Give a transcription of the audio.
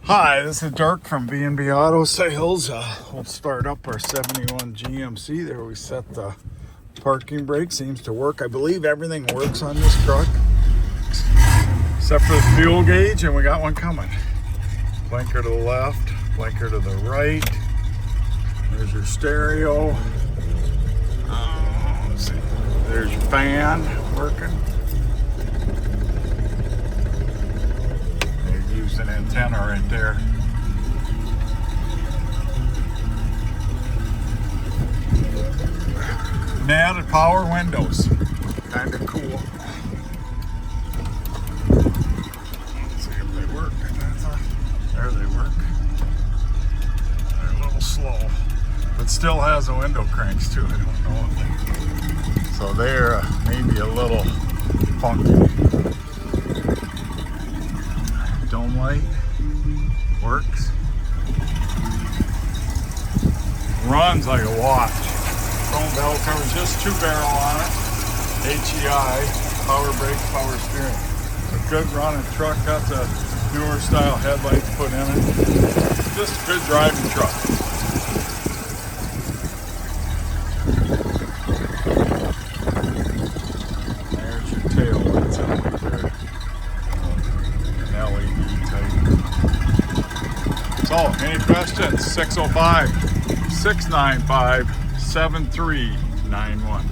Hi, this is Dirk from B&B Auto Sales. We'll start up our 71 GMC. There we set the parking brake. Seems to work. I believe everything works on this truck except for the fuel gauge, and we got one coming. Blinker to the left, blinker to the right. There's your stereo. Let's see. There's your fan working. An antenna right there. Mounted power windows. Kind of cool. Let's see if they work. There they work. They're a little slow, but still has a window cranks too. I don't know if they... So they're maybe a little funky. Dome light works. Runs like a watch. Chrome bell covers, just 2-barrel on it. HEI, power brakes, power steering. A good running truck. Got the newer style headlights put in it. Just a good driving truck. There's your tail lights out there. LED type. So, any questions? 605-695-7391.